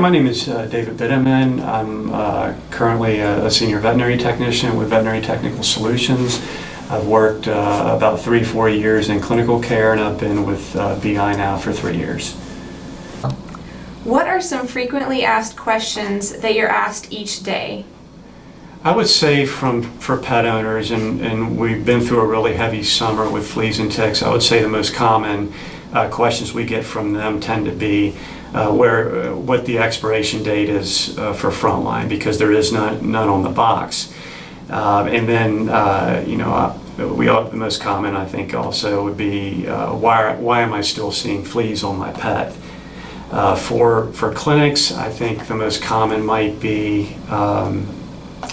My name is David Bitteman. I'm currently a senior veterinary technician with Veterinary Technical Solutions. I've worked about 3-4 years in clinical care, and I've been with BI now for 3 years. What are some frequently asked questions that you're asked each day? I would say for pet owners, and we've been through a really heavy summer with fleas and ticks, I would say the most common questions we get from them tend to be what the expiration date is for Frontline, because there is none on the box. And then, the most common, I think, also would be why am I still seeing fleas on my pet? For clinics, I think the most common might be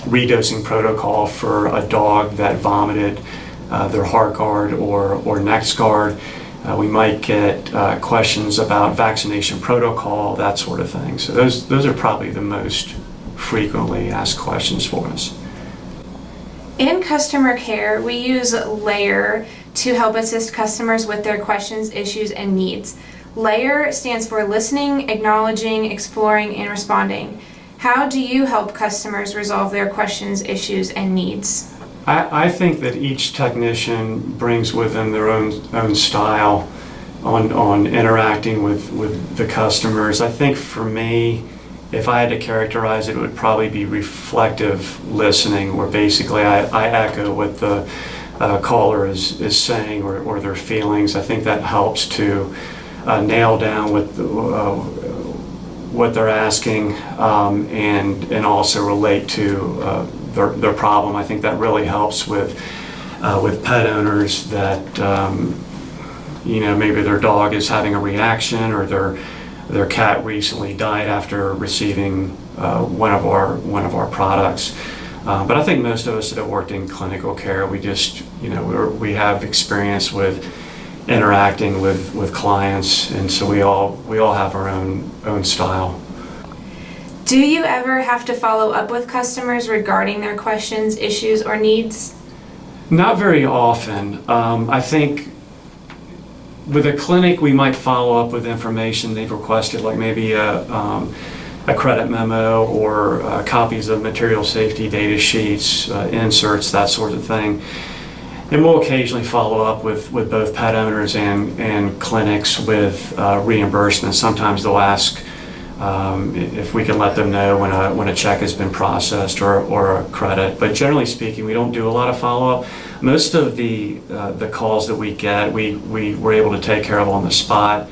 redosing protocol for a dog that vomited their Heartgard or NexGard. We might get questions about vaccination protocol, that sort of thing. So those are probably the most frequently asked questions for us. In customer care, we use LAYR to help assist customers with their questions, issues, and needs. LAYR stands for listening, acknowledging, exploring, and responding. How do you help customers resolve their questions, issues, and needs? I think that each technician brings with them their own style on interacting with the customers. I think for me, if I had to characterize it, it would probably be reflective listening, where basically I echo what the caller is saying or their feelings. I think that helps to nail down what they're asking and also relate to their problem. I think that really helps with pet owners that maybe their dog is having a reaction, or their cat recently died after receiving one of our products. But I think most of us that have worked in clinical care, we just we have experience with interacting with clients, and so we all have our own style. Do you ever have to follow up with customers regarding their questions, issues, or needs? Not very often. I think with a clinic, we might follow up with information they've requested, like maybe a credit memo or copies of material safety data sheets, inserts, that sort of thing. And we'll occasionally follow up with both pet owners and clinics with reimbursement. Sometimes they'll ask if we can let them know when a check has been processed or a credit. But generally speaking, we don't do a lot of follow-up. Most of the calls that we get, we were able to take care of on the spot,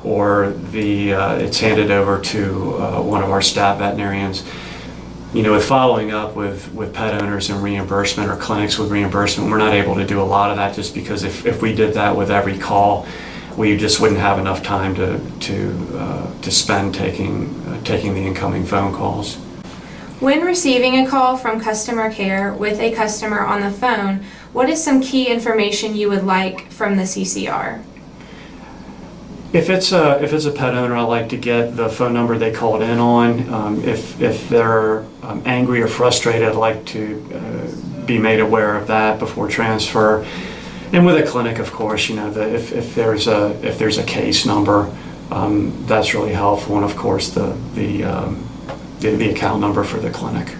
or it's handed over to one of our staff veterinarians. With following up with pet owners and reimbursement, or clinics with reimbursement, we're not able to do a lot of that, just because if we did that with every call, we just wouldn't have enough time to spend taking the incoming phone calls. When receiving a call from customer care with a customer on the phone, what is some key information you would like from the CCR? If it's a pet owner, I like to get the phone number they called in on. If they're angry or frustrated, I'd like to be made aware of that before transfer. And with a clinic, of course, if there's a case number, that's really helpful, and of course the account number for the clinic.